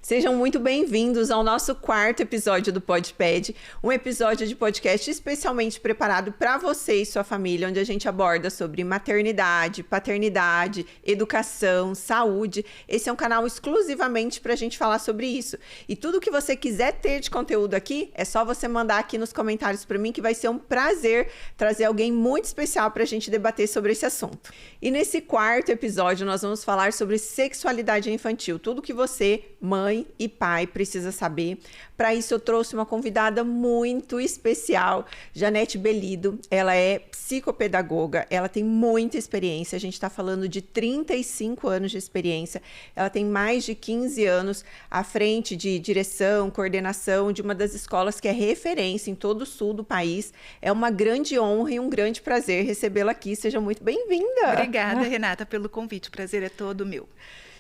Sejam muito bem-vindos ao nosso quarto episódio do PodPed, um episódio de podcast especialmente preparado para você e sua família, onde a gente aborda sobre maternidade, paternidade, educação, saúde. Esse é um canal exclusivamente para a gente falar sobre isso. E tudo que você quiser ter de conteúdo aqui, é só você mandar aqui nos comentários para mim, que vai ser um prazer trazer alguém muito especial para a gente debater sobre esse assunto. E nesse quarto episódio, nós vamos falar sobre sexualidade infantil, tudo que você, mãe e pai, precisa saber. Para isso, eu trouxe uma convidada muito especial, Janete Belido. Ela é psicopedagoga, ela tem muita experiência, a gente está falando de 35 anos de experiência. Ela tem mais de 15 anos à frente de direção, coordenação de uma das escolas que é referência em todo o sul do país. É uma grande honra e um grande prazer recebê-la aqui. Seja muito bem-vinda. Obrigada, Renata, pelo convite. O prazer é todo meu.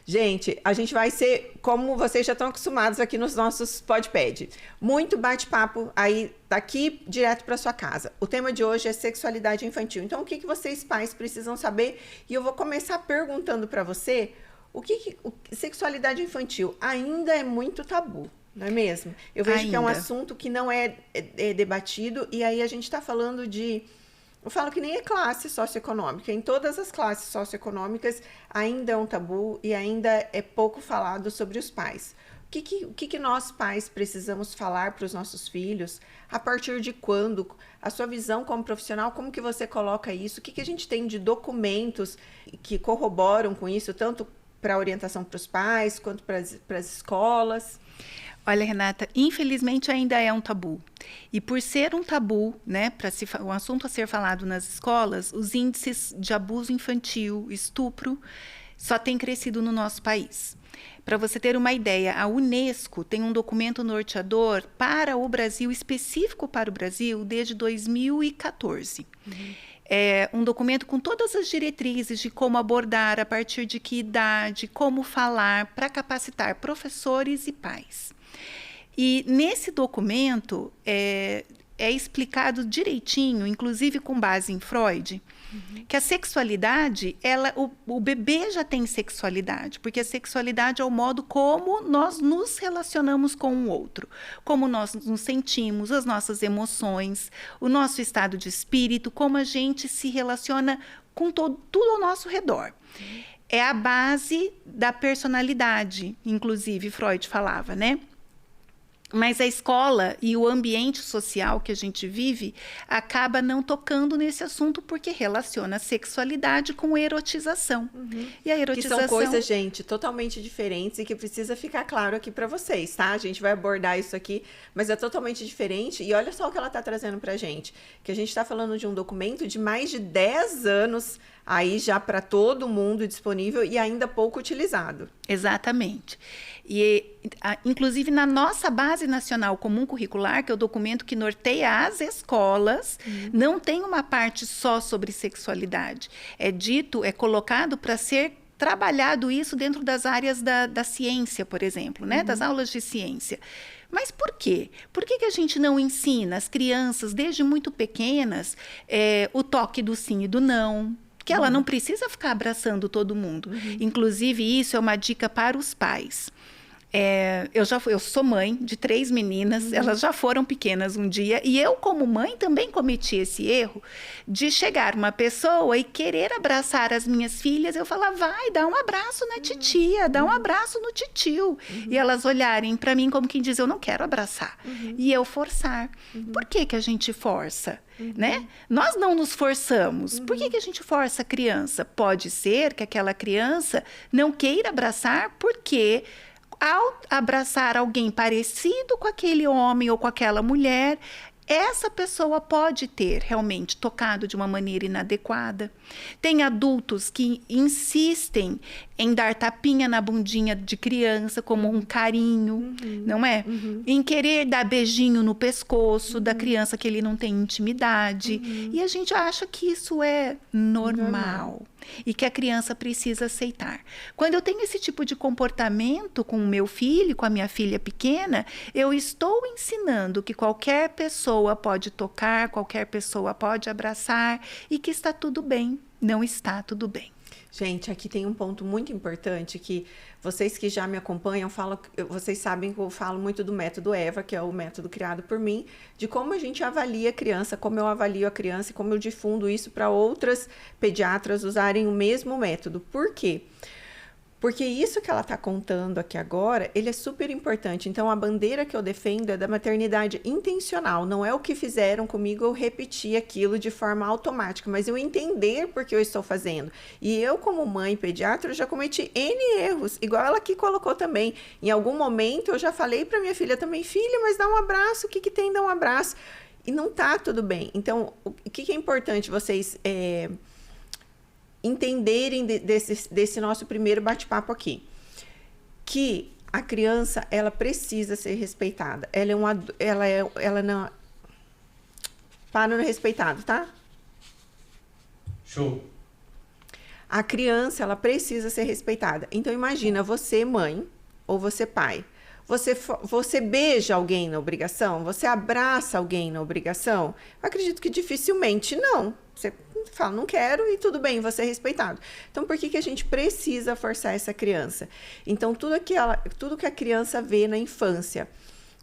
Gente, a gente vai ser, como vocês já estão acostumados aqui nos nossos PodPed, muito bate-papo aí daqui direto para sua casa. O tema de hoje é sexualidade infantil. Então, o que vocês pais precisam saber? E eu vou começar perguntando para você, sexualidade infantil ainda é muito tabu, não é mesmo? Eu vejo que é um assunto que não é debatido, e aí a gente está falando de... Eu falo que nem é classe socioeconômica. Em todas as classes socioeconômicas ainda é um tabu e ainda é pouco falado sobre os pais. O que nós pais precisamos falar para os nossos filhos? A partir de quando? A sua visão como profissional, como que você coloca isso? O que a gente tem de documentos que corroboram com isso, tanto para a orientação para os pais, quanto para as escolas? Olha, Renata, infelizmente ainda é um tabu. E por ser um tabu, né, um assunto a ser falado nas escolas, os índices de abuso infantil, estupro, só têm crescido no nosso país. Para você ter uma ideia, a Unesco tem um documento norteador para o Brasil, específico para o Brasil, desde 2014. É um documento com todas as diretrizes de como abordar, a partir de que idade, como falar, para capacitar professores e pais. E nesse documento é explicado direitinho, inclusive com base em Freud, que a sexualidade, o bebê já tem sexualidade, porque a sexualidade é o modo como nós nos relacionamos com o outro, como nós nos sentimos, as nossas emoções, o nosso estado de espírito, como a gente se relaciona com tudo ao nosso redor. É a base da personalidade, inclusive Freud falava, né? Mas a escola e o ambiente social que a gente vive acaba não tocando nesse assunto porque relaciona a sexualidade com erotização. E a erotização... Que são coisas, gente, totalmente diferentes e que precisa ficar claro aqui para vocês, tá? A gente vai abordar isso aqui, mas é totalmente diferente. E olha só o que ela tá trazendo pra gente, que a gente tá falando de um documento de mais de 10 anos aí já para todo mundo disponível e ainda pouco utilizado. Exatamente. E, inclusive, na nossa Base Nacional Comum Curricular, que é o documento que norteia as escolas, não tem uma parte só sobre sexualidade. É colocado para ser trabalhado isso dentro das áreas da ciência, por exemplo, né? Das aulas de ciência. Mas por quê? Por que a gente não ensina as crianças, desde muito pequenas, o toque do sim e do não? Que ela não precisa ficar abraçando todo mundo. Inclusive, isso é uma dica para os pais. Eu sou mãe de 3 meninas, elas já foram pequenas um dia, e eu, como mãe, também cometi esse erro de chegar uma pessoa e querer abraçar as minhas filhas. Eu falar, vai, dá um abraço na titia, dá um abraço no titio. E elas olharem para mim como quem diz, eu não quero abraçar. E eu forçar. Por que a gente força? Né? Nós não nos forçamos. Por que a gente força a criança? Pode ser que aquela criança não queira abraçar porque... Ao abraçar alguém parecido com aquele homem ou com aquela mulher, essa pessoa pode ter realmente tocado de uma maneira inadequada. Tem adultos que insistem em dar tapinha na bundinha de criança como um carinho, não é? Em querer dar beijinho no pescoço da criança que ele não tem intimidade. E a gente acha que isso é normal. E que a criança precisa aceitar. Quando eu tenho esse tipo de comportamento com o meu filho, com a minha filha pequena, eu estou ensinando que qualquer pessoa pode tocar, qualquer pessoa pode abraçar e que está tudo bem. Não está tudo bem. Gente, aqui tem um ponto muito importante que vocês que já me acompanham, vocês sabem que eu falo muito do método EVA, que é o método criado por mim, de como a gente avalia a criança, como eu avalio a criança e como eu difundo isso para outras pediatras usarem o mesmo método. Por quê? Porque isso que ela está contando aqui agora, ele é super importante. Então, a bandeira que eu defendo é da maternidade intencional. Não é o que fizeram comigo eu repetir aquilo de forma automática, mas eu entender por que eu estou fazendo. E eu, como mãe pediatra, eu já cometi N erros, igual ela aqui colocou também. Em algum momento, eu já falei para minha filha também, filha, mas dá um abraço, o que tem dar um abraço? E não tá tudo bem. Então, o que é importante vocês... entenderem desse nosso primeiro bate-papo aqui, que a criança, ela precisa ser respeitada, ela não para no respeitado, tá? Show. A criança, ela precisa ser respeitada. Então imagina você mãe ou você pai, você beija alguém na obrigação, você abraça alguém na obrigação? Eu acredito que dificilmente não. Você fala, não quero, e tudo bem, você é respeitado. Então, por que a gente precisa forçar essa criança? Então, tudo que a criança vê na infância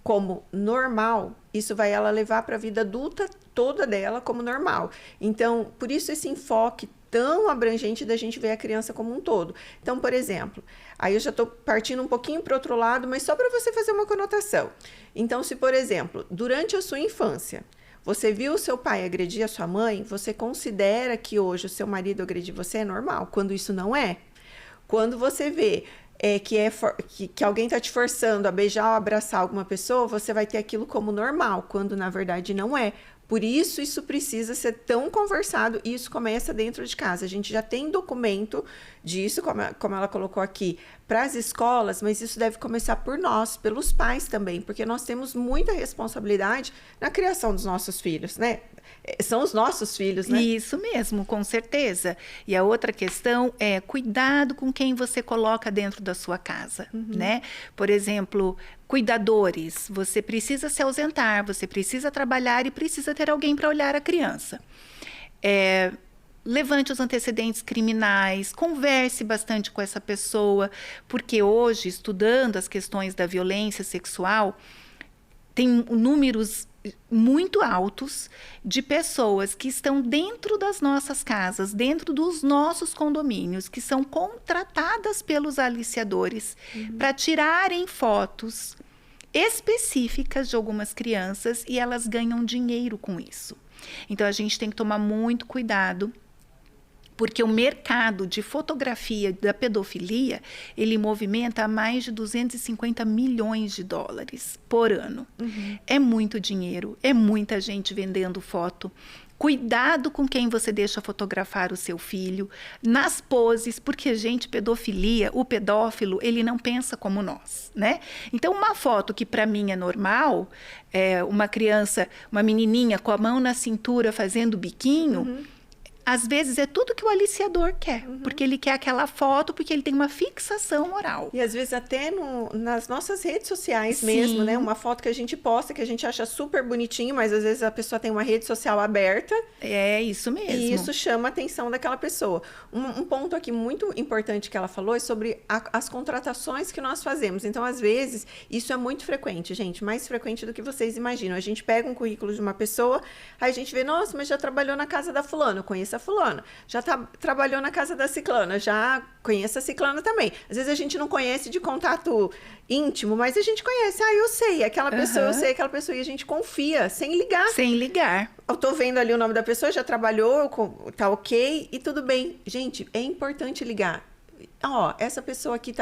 como normal, isso vai ela levar para a vida adulta toda dela como normal. Então, por isso esse enfoque tão abrangente da gente ver a criança como um todo. Então, por exemplo, aí eu já estou partindo um pouquinho para o outro lado, mas só para você fazer uma conotação. Então, se, por exemplo, durante a sua infância, você viu o seu pai agredir a sua mãe, você considera que hoje o seu marido agredir você é normal, quando isso não é. Quando você vê que alguém está te forçando a beijar ou abraçar alguma pessoa, você vai ter aquilo como normal, quando na verdade não é. Por isso, isso precisa ser tão conversado, e isso começa dentro de casa. A gente já tem documento disso, como ela colocou aqui, para as escolas, mas isso deve começar por nós, pelos pais também, porque nós temos muita responsabilidade na criação dos nossos filhos, né? São os nossos filhos, né? Isso mesmo, com certeza. E a outra questão é cuidado com quem você coloca dentro da sua casa, né? Por exemplo, cuidadores, você precisa se ausentar, você precisa trabalhar e precisa ter alguém para olhar a criança. Levante os antecedentes criminais, converse bastante com essa pessoa, porque hoje, estudando as questões da violência sexual, tem números muito altos de pessoas que estão dentro das nossas casas, dentro dos nossos condomínios, que são contratadas pelos aliciadores para tirarem fotos específicas de algumas crianças, e elas ganham dinheiro com isso. Então, a gente tem que tomar muito cuidado, porque o mercado de fotografia da pedofilia, ele movimenta mais de 250 milhões de dólares por ano. É muito dinheiro, é muita gente vendendo foto. Cuidado com quem você deixa fotografar o seu filho, nas poses, porque, gente, pedofilia, o pedófilo, ele não pensa como nós, né? Então, uma foto que para mim é normal, uma criança, uma menininha com a mão na cintura fazendo biquinho, às vezes é tudo que o aliciador quer, porque ele quer aquela foto, porque ele tem uma fixação moral. E às vezes até nas nossas redes sociais Sim. mesmo, né? Uma foto que a gente posta, que a gente acha super bonitinho, mas às vezes a pessoa tem uma rede social aberta. É isso mesmo. E isso chama a atenção daquela pessoa. Um ponto aqui muito importante que ela falou é sobre as contratações que nós fazemos. Então, às vezes, isso é muito frequente, gente, mais frequente do que vocês imaginam. A gente pega um currículo de uma pessoa, aí a gente vê, nossa, mas já trabalhou na casa da fulana, eu conheço a fulana. Já trabalhou na casa da ciclana, já conheço a ciclana também. Às vezes a gente não conhece de contato íntimo, mas a gente conhece. Ah, eu sei aquela pessoa, eu sei aquela pessoa, e a gente confia, sem ligar. Sem ligar. Eu tô vendo ali o nome da pessoa, já trabalhou, tá ok, e tudo bem. Gente, é importante ligar. Ó, essa pessoa aqui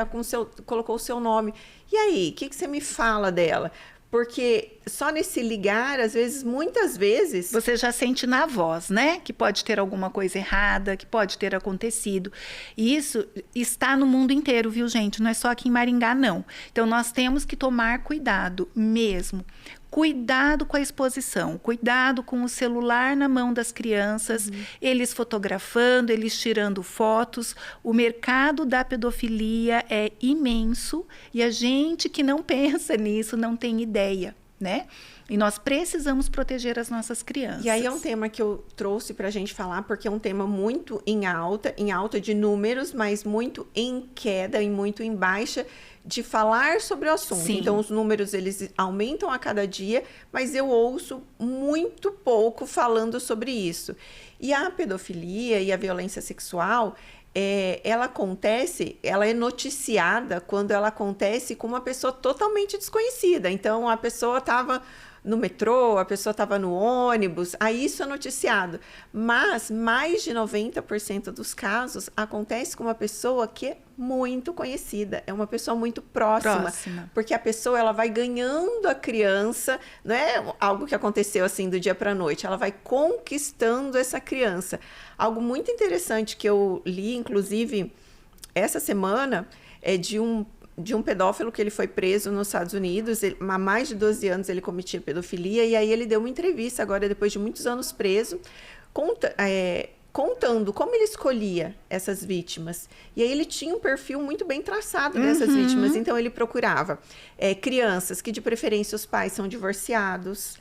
colocou o seu nome. E aí, o que você me fala dela? Porque só nesse ligar, muitas vezes... Você já sente na voz, né? Que pode ter alguma coisa errada, que pode ter acontecido. E isso está no mundo inteiro, viu, gente? Não é só aqui em Maringá, não. Então, nós temos que tomar cuidado mesmo. Cuidado com a exposição, cuidado com o celular na mão das crianças, eles fotografando, eles tirando fotos. O mercado da pedofilia é imenso e a gente que não pensa nisso não tem ideia, né? E nós precisamos proteger as nossas crianças. E aí é um tema que eu trouxe para a gente falar, porque é um tema muito em alta de números, mas muito em queda e muito em baixa de falar sobre o assunto. Sim. Então, os números, eles aumentam a cada dia, mas eu ouço muito pouco falando sobre isso. E a pedofilia e a violência sexual, ela é noticiada quando ela acontece com uma pessoa totalmente desconhecida. Então, a pessoa estava no metrô, a pessoa estava no ônibus, aí isso é noticiado. Mas mais de 90% dos casos acontece com uma pessoa que é muito conhecida, é uma pessoa muito próxima. Porque a pessoa, ela vai ganhando a criança, não é algo que aconteceu assim do dia para a noite, ela vai conquistando essa criança. Algo muito interessante que eu li, inclusive, essa semana, é de um pedófilo que ele foi preso nos Estados Unidos. Há mais de 12 anos ele cometia pedofilia, e aí ele deu uma entrevista agora, depois de muitos anos preso, contando como ele escolhia essas vítimas. E aí ele tinha um perfil muito bem traçado dessas vítimas. Então ele procurava crianças que de preferência os pais são divorciados,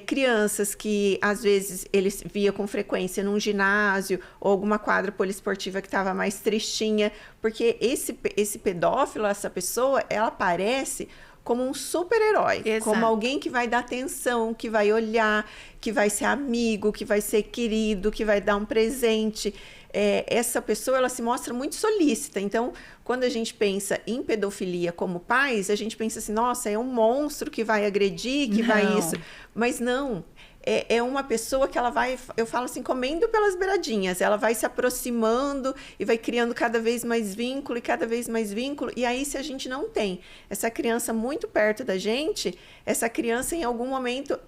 crianças que às vezes ele via com frequência num ginásio ou alguma quadra poliesportiva que estava mais tristinha, porque esse pedófilo, essa pessoa, ela aparece como um super-herói, como alguém que vai dar atenção, que vai olhar, que vai ser amigo, que vai ser querido, que vai dar um presente. Essa pessoa, ela se mostra muito solícita. Então, quando a gente pensa em pedofilia como pais, a gente pensa assim, nossa, é um monstro que vai agredir, que vai isso. Mas não, é uma pessoa que ela vai, eu falo assim, comendo pelas beiradinhas. Ela vai se aproximando e vai criando cada vez mais vínculo e cada vez mais vínculo. E aí, se a gente não tem essa criança muito perto da gente, essa criança, em algum momento,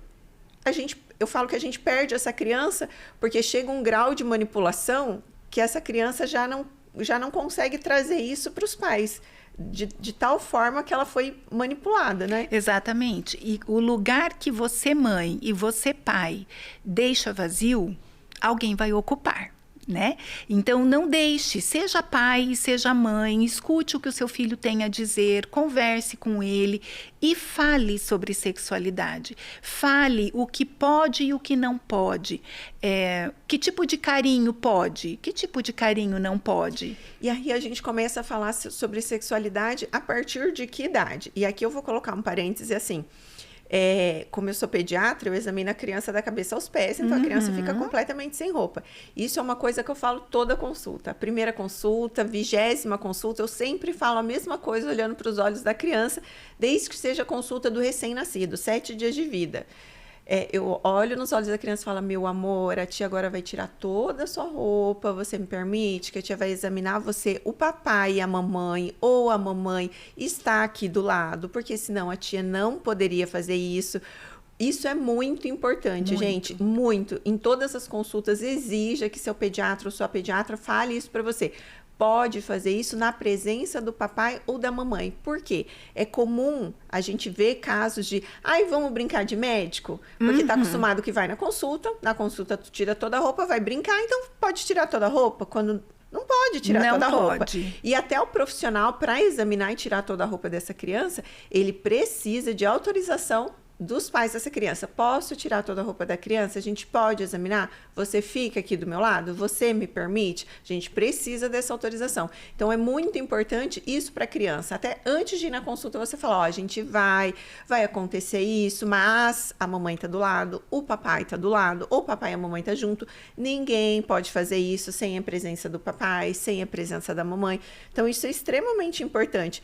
eu falo que a gente perde essa criança porque chega um grau de manipulação que essa criança já não consegue trazer isso para os pais, de tal forma que ela foi manipulada, né? Exatamente. E o lugar que você, mãe, e você, pai, deixa vazio, alguém vai ocupar, né? Então, não deixe, seja pai, seja mãe, escute o que o seu filho tem a dizer, converse com ele e fale sobre sexualidade. Fale o que pode e o que não pode. Que tipo de carinho pode? Que tipo de carinho não pode? E aí a gente começa a falar sobre sexualidade a partir de que idade? E aqui eu vou colocar um parêntese assim. Como eu sou pediatra, eu examino a criança da cabeça aos pés, então a criança fica completamente sem roupa. Isso é uma coisa que eu falo toda consulta. A primeira consulta, 20ª consulta, eu sempre falo a mesma coisa olhando para os olhos da criança, desde que seja a consulta do recém-nascido, 7 dias de vida. Eu olho nos olhos da criança e falo, meu amor, a tia agora vai tirar toda a sua roupa, você me permite que a tia vai examinar você? O papai e a mamãe, ou a mamãe está aqui do lado, porque senão a tia não poderia fazer isso. Isso é muito importante, gente, muito. Em todas as consultas, exija que seu pediatra ou sua pediatra fale isso para você. Pode fazer isso na presença do papai ou da mamãe. Por quê? É comum a gente ver casos de, vamos brincar de médico? Porque tá acostumado que vai na consulta tu tira toda a roupa, vai brincar, então pode tirar toda a roupa? Quando não pode tirar toda a roupa. E até o profissional, para examinar e tirar toda a roupa dessa criança, ele precisa de autorização dos pais dessa criança. Posso tirar toda a roupa da criança? A gente pode examinar? Você fica aqui do meu lado? Você me permite? A gente precisa dessa autorização. Então, é muito importante isso para a criança. Até antes de ir na consulta, você fala, a gente vai acontecer isso, mas a mamãe tá do lado, o papai tá do lado, ou o papai e a mamãe tá junto. Ninguém pode fazer isso sem a presença do papai, sem a presença da mamãe. Então, isso é extremamente importante.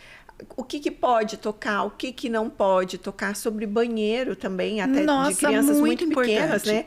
O que pode tocar, o que não pode tocar, sobre banheiro também, até de crianças muito pequenas, né?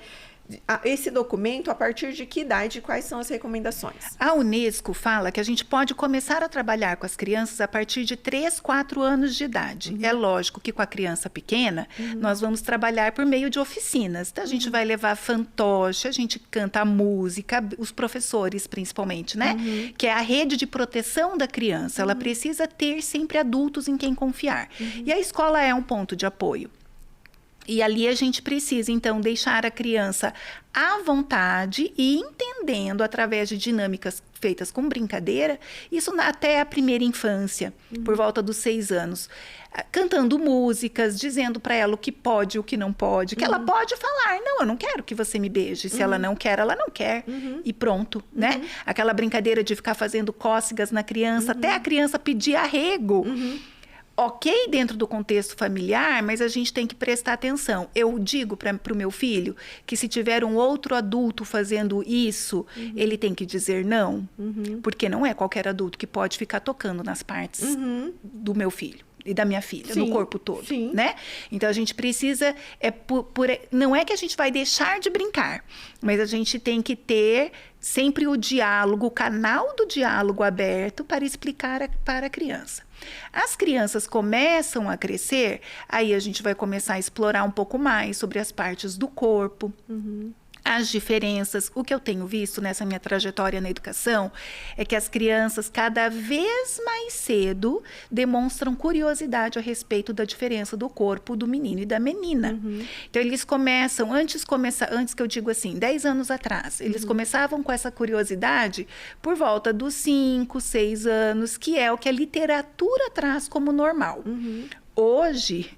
Esse documento, a partir de que idade, quais são as recomendações? A Unesco fala que a gente pode começar a trabalhar com as crianças a partir de 3, 4 anos de idade. É lógico que com a criança pequena, nós vamos trabalhar por meio de oficinas. Então, a gente vai levar fantoche, a gente canta música, os professores principalmente, né? Que é a rede de proteção da criança. Ela precisa ter sempre adultos em quem confiar. E a escola é um ponto de apoio. E ali a gente precisa, então, deixar a criança à vontade e entendendo, através de dinâmicas feitas com brincadeira, isso até a primeira infância, por volta dos 6 anos. Cantando músicas, dizendo para ela o que pode e o que não pode. Que ela pode falar, não, eu não quero que você me beije. Se ela não quer, ela não quer. E pronto, né? Aquela brincadeira de ficar fazendo cócegas na criança, até a criança pedir arrego. Ok, dentro do contexto familiar, mas a gente tem que prestar atenção. Eu digo para o meu filho que se tiver um outro adulto fazendo isso, ele tem que dizer não. Porque não é qualquer adulto que pode ficar tocando nas partes do meu filho e da minha filha, no corpo todo, né? Então, a gente precisa... não é que a gente vai deixar de brincar, mas a gente tem que ter sempre o diálogo, o canal do diálogo aberto para explicar para a criança. As crianças começam a crescer, aí a gente vai começar a explorar um pouco mais sobre as partes do corpo, as diferenças. O que eu tenho visto nessa minha trajetória na educação é que as crianças, cada vez mais cedo, demonstram curiosidade a respeito da diferença do corpo do menino e da menina. Então, eles começam, antes que eu digo assim, 10 anos atrás, eles começavam com essa curiosidade por volta dos 5, 6 anos, que é o que a literatura traz como normal. Hoje,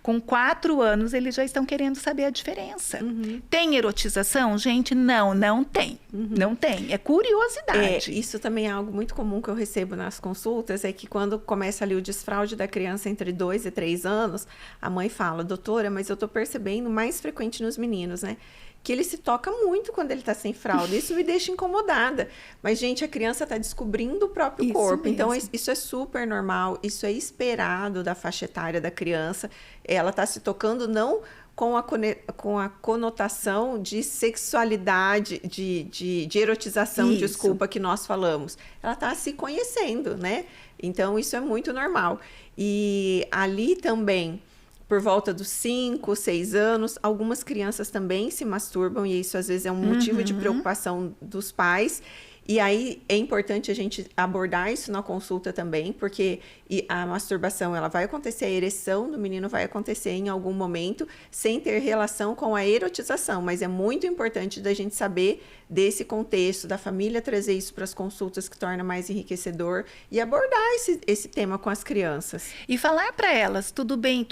com 4 anos, eles já estão querendo saber a diferença. Tem erotização? Gente, não tem. Não tem. É curiosidade. Isso também é algo muito comum que eu recebo nas consultas, é que quando começa ali o desfraude da criança entre 2 e 3 anos, a mãe fala, doutora, mas eu tô percebendo mais frequente nos meninos, né? Que ele se toca muito quando ele tá sem fralda. Isso me deixa incomodada. Mas, gente, a criança tá descobrindo o próprio corpo. Mesmo. Então, isso é super normal. Isso é esperado da faixa etária da criança. Ela tá se tocando não com a conotação de sexualidade, de erotização, desculpa, que nós falamos. Ela tá se conhecendo, né? Então, isso é muito normal. E ali também... Por volta dos 5, 6 anos, algumas crianças também se masturbam e isso às vezes é um motivo de preocupação dos pais. E aí é importante a gente abordar isso na consulta também, porque a masturbação ela vai acontecer, a ereção do menino vai acontecer em algum momento, sem ter relação com a erotização. Mas é muito importante da gente saber desse contexto, da família trazer isso para as consultas, que torna mais enriquecedor, e abordar esse tema com as crianças. E falar para elas, tudo bem,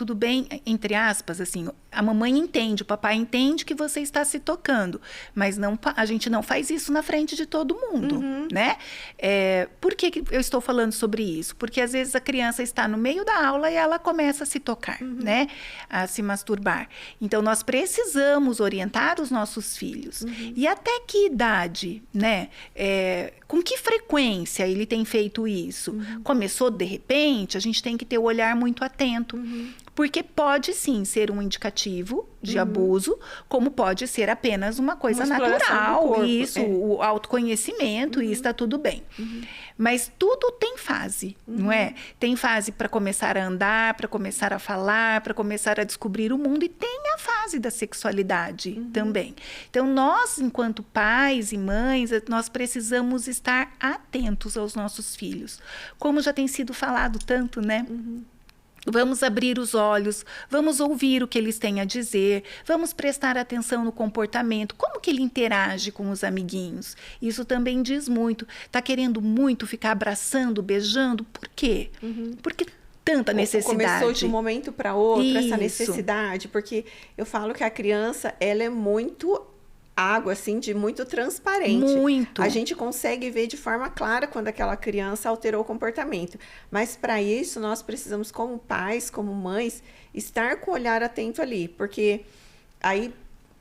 entre aspas, assim, a mamãe entende, o papai entende que você está se tocando, mas a gente não faz isso na frente de todo mundo, né? Por que eu estou falando sobre isso? Porque às vezes a criança está no meio da aula e ela começa a se tocar, né? A se masturbar. Então, nós precisamos orientar os nossos filhos. E até que idade, né? Com que frequência ele tem feito isso? Começou de repente, a gente tem que ter o olhar muito atento. Porque pode sim ser um indicativo de abuso, como pode ser apenas uma coisa natural. Isso, o autoconhecimento, e está tudo bem. Mas tudo tem fase, não é? Tem fase para começar a andar, para começar a falar, para começar a descobrir o mundo. E tem a fase da sexualidade também. Então, nós, enquanto pais e mães, nós precisamos estar atentos aos nossos filhos. Como já tem sido falado tanto, né? Vamos abrir os olhos, vamos ouvir o que eles têm a dizer, vamos prestar atenção no comportamento, como que ele interage com os amiguinhos. Isso também diz muito. Está querendo muito ficar abraçando, beijando, por quê? Porque tanta necessidade. Começou de um momento para outro essa necessidade, porque eu falo que a criança, ela é muito... água, assim, de muito transparente. Muito. A gente consegue ver de forma clara quando aquela criança alterou o comportamento. Mas, para isso, nós precisamos, como pais, como mães, estar com o olhar atento ali. Porque aí,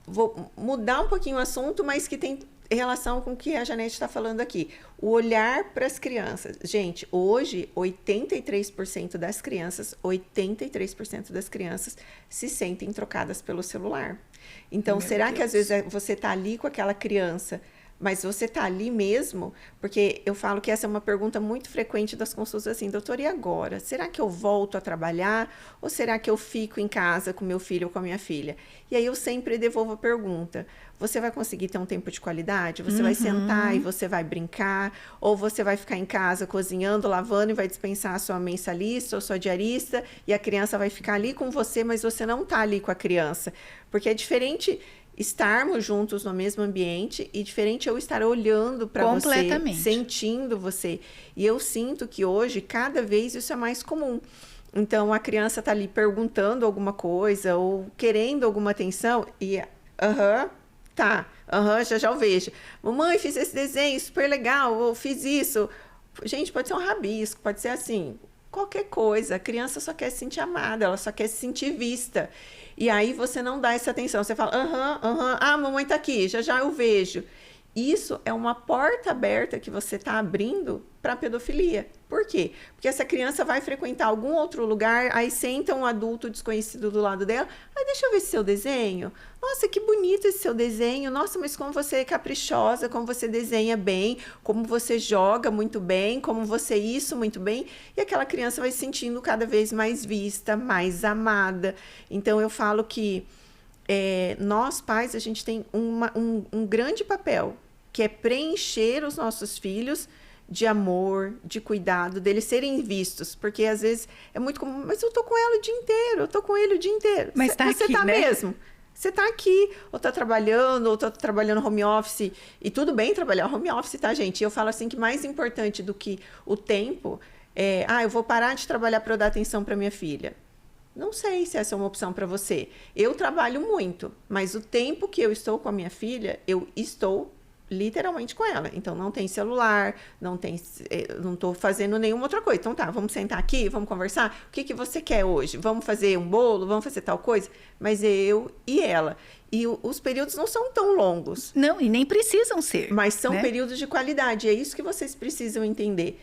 vou mudar um pouquinho o assunto, mas que tem relação com o que a Janete está falando aqui. O olhar para as crianças. Gente, hoje, 83% das crianças se sentem trocadas pelo celular. Então, será que às vezes você está ali com aquela criança, mas você está ali mesmo? Porque eu falo que essa é uma pergunta muito frequente das consultas, assim, doutor, e agora? Será que eu volto a trabalhar ou será que eu fico em casa com meu filho ou com a minha filha? E aí eu sempre devolvo a pergunta, você vai conseguir ter um tempo de qualidade? Você vai sentar e você vai brincar? Ou você vai ficar em casa cozinhando, lavando e vai dispensar a sua mensalista ou sua diarista e a criança vai ficar ali com você, mas você não está ali com a criança? Porque é diferente estarmos juntos no mesmo ambiente e diferente eu estar olhando para você, sentindo você. E eu sinto que hoje, cada vez, isso é mais comum. Então, a criança tá ali perguntando alguma coisa ou querendo alguma atenção e, já eu vejo. Mamãe, fiz esse desenho, super legal, ou fiz isso. Gente, pode ser um rabisco, pode ser assim, qualquer coisa. A criança só quer se sentir amada, ela só quer se sentir vista. E aí você não dá essa atenção, você fala, ah, mamãe tá aqui, já eu vejo. Isso é uma porta aberta que você está abrindo para a pedofilia. Por quê? Porque essa criança vai frequentar algum outro lugar, aí senta um adulto desconhecido do lado dela, deixa eu ver esse seu desenho. Nossa, que bonito esse seu desenho. Nossa, mas como você é caprichosa, como você desenha bem, como você joga muito bem, como você isso muito bem. E aquela criança vai se sentindo cada vez mais vista, mais amada. Então, eu falo que nós, pais, a gente tem um grande papel, que é preencher os nossos filhos de amor, de cuidado, deles serem vistos. Porque, às vezes, é muito comum, mas eu tô com ela o dia inteiro, eu tô com ele o dia inteiro. Mas tá você aqui, tá né? mesmo? Você tá aqui, ou tá trabalhando home office. E tudo bem trabalhar home office, tá, gente? E eu falo assim que mais importante do que o tempo eu vou parar de trabalhar para eu dar atenção para minha filha. Não sei se essa é uma opção para você. Eu trabalho muito, mas o tempo que eu estou com a minha filha, eu estou literalmente com ela. Então, não tem celular, não estou fazendo nenhuma outra coisa. Então, tá, vamos sentar aqui, vamos conversar. O que você quer hoje? Vamos fazer um bolo? Vamos fazer tal coisa? Mas eu e ela. E os períodos não são tão longos. Não, e nem precisam ser. Mas são períodos de qualidade. É isso que vocês precisam entender.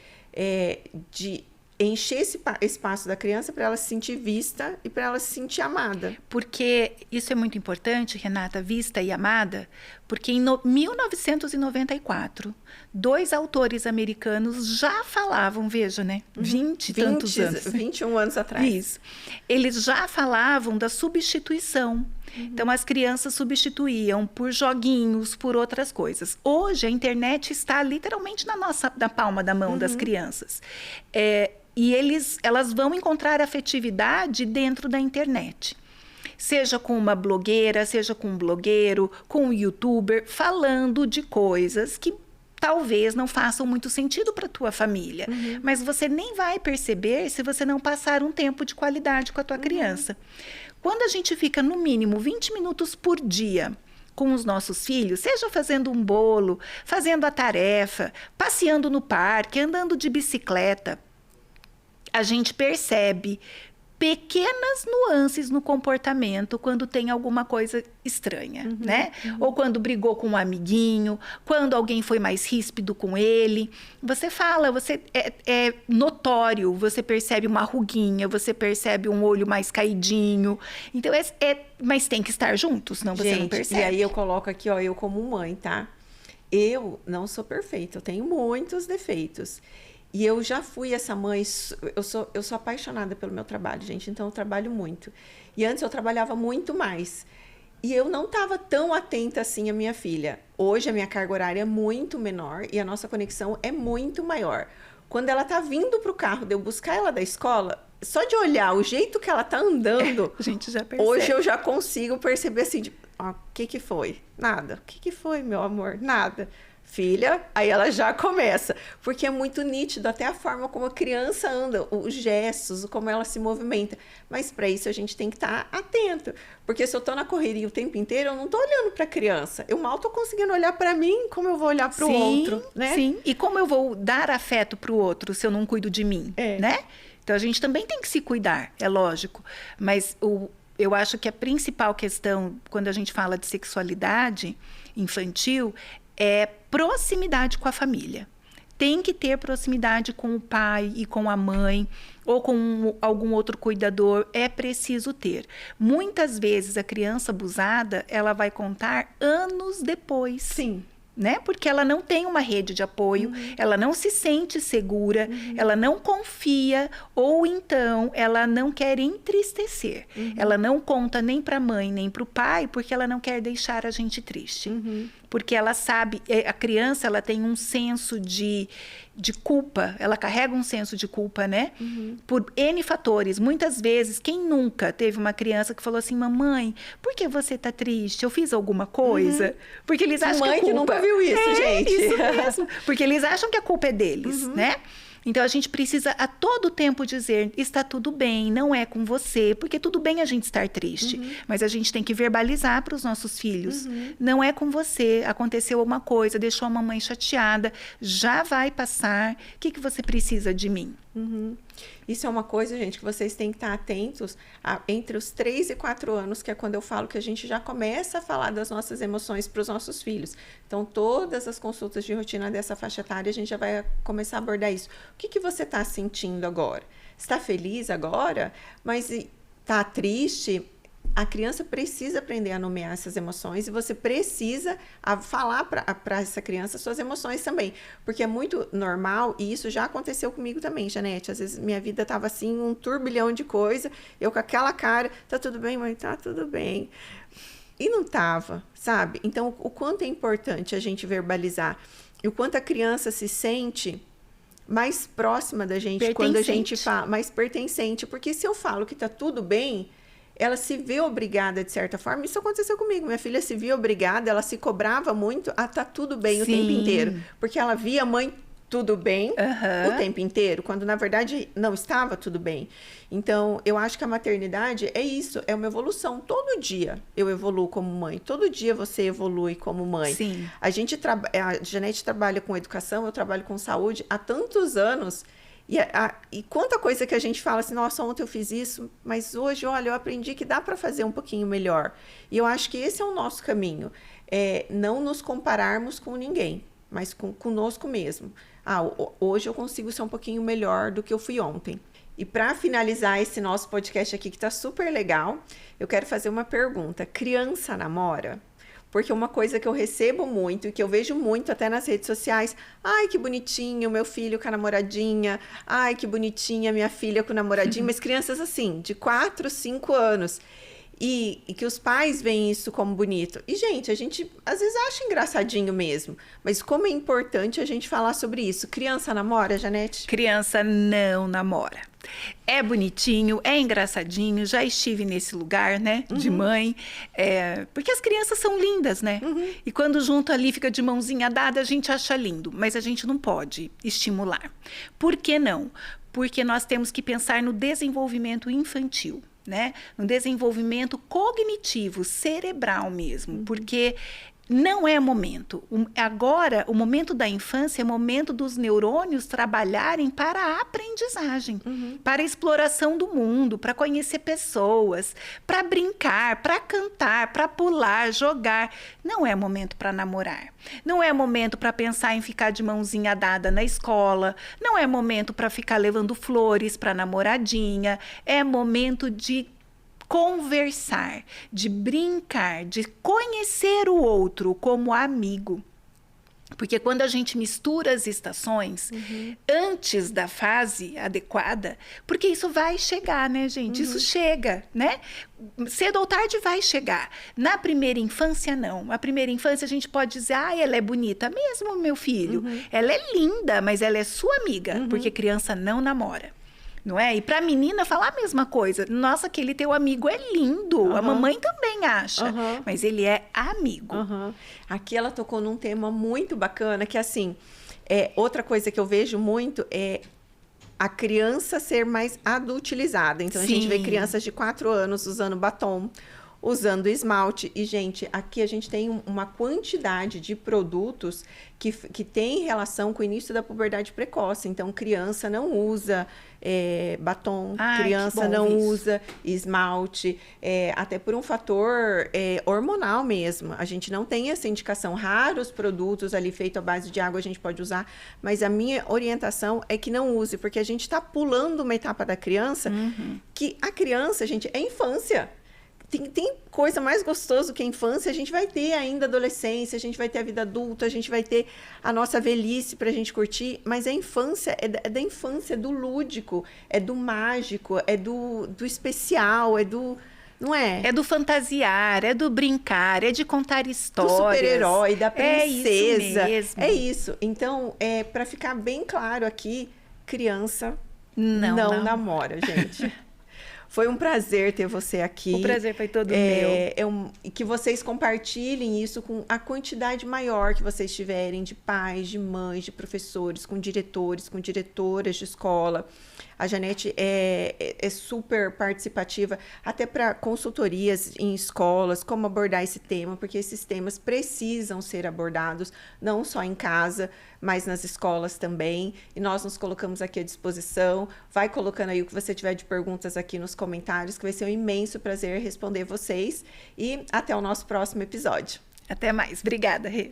De encher esse espaço da criança para ela se sentir vista e para ela se sentir amada. Porque isso é muito importante, Renata, vista e amada, porque em 1994, 2 autores americanos já falavam, veja, né? 20 e tantos anos. 21 anos atrás. Isso. Eles já falavam da substituição. Então, as crianças substituíam por joguinhos, por outras coisas. Hoje, a internet está literalmente na palma da mão das crianças. E elas vão encontrar afetividade dentro da internet. Seja com uma blogueira, seja com um blogueiro, com um youtuber, falando de coisas que talvez não façam muito sentido para a tua família. Mas você nem vai perceber se você não passar um tempo de qualidade com a tua criança. Quando a gente fica, no mínimo, 20 minutos por dia com os nossos filhos, seja fazendo um bolo, fazendo a tarefa, passeando no parque, andando de bicicleta, a gente percebe pequenas nuances no comportamento quando tem alguma coisa estranha, né? Ou quando brigou com um amiguinho, quando alguém foi mais ríspido com ele. Você fala, é notório, você percebe uma ruguinha, você percebe um olho mais caidinho. Então, mas tem que estar juntos, senão você não percebe. E aí eu coloco aqui, eu como mãe, tá? Eu não sou perfeita, eu tenho muitos defeitos. E eu já fui essa mãe, eu sou apaixonada pelo meu trabalho, gente, então eu trabalho muito. E antes eu trabalhava muito mais. E eu não estava tão atenta assim à minha filha. Hoje a minha carga horária é muito menor e a nossa conexão é muito maior. Quando ela tá vindo pro carro de eu buscar ela da escola, só de olhar o jeito que ela tá andando, a gente já percebe. Hoje eu já consigo perceber assim, o que foi? Nada. O que foi, meu amor? Nada. Filha, aí ela já começa, porque é muito nítido até a forma como a criança anda, os gestos, como ela se movimenta, mas para isso a gente tem que estar atento, porque se eu tô na correria o tempo inteiro, eu não tô olhando para a criança, eu mal tô conseguindo olhar para mim, como eu vou olhar para o outro, né? Sim, e como eu vou dar afeto para o outro se eu não cuido de mim, né? Então a gente também tem que se cuidar, é lógico, mas eu acho que a principal questão, quando a gente fala de sexualidade infantil, é proximidade com a família. Tem que ter proximidade com o pai e com a mãe, ou com algum outro cuidador, é preciso ter. Muitas vezes a criança abusada, ela vai contar anos depois. Sim. Né? Porque ela não tem uma rede de apoio, ela não se sente segura, ela não confia, ou então ela não quer entristecer. Ela não conta nem para a mãe, nem para o pai, porque ela não quer deixar a gente triste. porque ela sabe, a criança ela tem um senso de culpa, ela carrega um senso de culpa, né? Por N fatores. Muitas vezes, quem nunca teve uma criança que falou assim, mamãe, por que você tá triste? Eu fiz alguma coisa? Porque eles acham mãe que a culpa... que nunca viu isso, gente. Isso mesmo. Porque eles acham que a culpa é deles, né? Então, a gente precisa a todo tempo dizer, está tudo bem, não é com você, porque tudo bem a gente estar triste, mas a gente tem que verbalizar para os nossos filhos, não é com você, aconteceu alguma coisa, deixou a mamãe chateada, já vai passar, o que você precisa de mim? Isso é uma coisa, gente, que vocês têm que estar atentos entre os 3 e 4 anos, que é quando eu falo que a gente já começa a falar das nossas emoções para os nossos filhos. Então, todas as consultas de rotina dessa faixa etária, a gente já vai começar a abordar isso. O que você está sentindo agora? Está feliz agora? Mas está triste? A criança precisa aprender a nomear essas emoções e você precisa falar para essa criança suas emoções também. Porque é muito normal, e isso já aconteceu comigo também, Janete. Às vezes minha vida estava assim, um turbilhão de coisa, eu com aquela cara, tá tudo bem, mãe? Tá tudo bem. E não tava, sabe? Então, o quanto é importante a gente verbalizar e o quanto a criança se sente mais próxima da gente quando a gente fala, mais pertencente. Porque se eu falo que tá tudo bem, ela se vê obrigada, de certa forma. Isso aconteceu comigo. Minha filha se via obrigada, ela se cobrava muito a tá tudo bem o tempo inteiro. Porque ela via a mãe tudo bem o tempo inteiro, quando na verdade não estava tudo bem. Então, eu acho que a maternidade é isso, é uma evolução. Todo dia eu evoluo como mãe, todo dia você evolui como mãe. Sim. A Janete trabalha com educação, eu trabalho com saúde há tantos anos. E quanta coisa que a gente fala assim, nossa, ontem eu fiz isso, mas hoje, olha, eu aprendi que dá para fazer um pouquinho melhor. E eu acho que esse é o nosso caminho, não nos compararmos com ninguém, mas conosco mesmo. Hoje eu consigo ser um pouquinho melhor do que eu fui ontem. E para finalizar esse nosso podcast aqui, que está super legal, eu quero fazer uma pergunta. Criança namora? Porque uma coisa que eu recebo muito e que eu vejo muito até nas redes sociais, ai, que bonitinho, meu filho com a namoradinha, ai, que bonitinha minha filha com o namoradinho, mas crianças assim, de 4, 5 anos, e que os pais veem isso como bonito. E, gente, a gente às vezes acha engraçadinho mesmo, mas como é importante a gente falar sobre isso. Criança namora, Janete? Criança não namora. É bonitinho, é engraçadinho, já estive nesse lugar, né, de mãe, porque as crianças são lindas, né, e quando junto ali fica de mãozinha dada, a gente acha lindo, mas a gente não pode estimular. Por que não? Porque nós temos que pensar no desenvolvimento infantil, né, no desenvolvimento cognitivo, cerebral mesmo, porque não é momento. Agora, o momento da infância é o momento dos neurônios trabalharem para a aprendizagem, para a exploração do mundo, para conhecer pessoas, para brincar, para cantar, para pular, jogar. Não é momento para namorar. Não é momento para pensar em ficar de mãozinha dada na escola. Não é momento para ficar levando flores para namoradinha. É momento de conversar, de brincar, de conhecer o outro como amigo. Porque quando a gente mistura as estações antes da fase adequada, porque isso vai chegar, né, gente? Isso chega, né? Cedo ou tarde vai chegar. Na primeira infância, não. A primeira infância a gente pode dizer, ela é bonita mesmo, meu filho. Ela é linda, mas ela é sua amiga, porque criança não namora. Não é? E para a menina falar a mesma coisa. Nossa, aquele teu amigo é lindo. A mamãe também acha. Mas ele é amigo. Aqui ela tocou num tema muito bacana, que assim, outra coisa que eu vejo muito é a criança ser mais adultilizada. Então, a gente vê crianças de 4 anos usando batom, usando esmalte. E, gente, aqui a gente tem uma quantidade de produtos que tem relação com o início da puberdade precoce. Então, criança não usa batom, criança não usa esmalte, até por um fator hormonal mesmo. A gente não tem essa indicação. Raros produtos ali feitos à base de água a gente pode usar, mas a minha orientação é que não use, porque a gente está pulando uma etapa da criança que a criança, gente, é infância. Tem coisa mais gostosa que a infância, a gente vai ter ainda a adolescência, a gente vai ter a vida adulta, a gente vai ter a nossa velhice para a gente curtir, mas a infância é da infância, é do lúdico, é do mágico, é do especial, não é? É do fantasiar, é do brincar, é de contar histórias. Do super-herói, da princesa. É isso mesmo. É isso. Então, para ficar bem claro aqui, criança não namora, gente. Foi um prazer ter você aqui. O prazer foi todo meu. Que vocês compartilhem isso com a quantidade maior que vocês tiverem de pais, de mães, de professores, com diretores, com diretoras de escola. A Janete é super participativa, até para consultorias em escolas, como abordar esse tema, porque esses temas precisam ser abordados, não só em casa, mas nas escolas também. E nós nos colocamos aqui à disposição. Vai colocando aí o que você tiver de perguntas aqui nos comentários, que vai ser um imenso prazer responder vocês. E até o nosso próximo episódio. Até mais. Obrigada, Rê.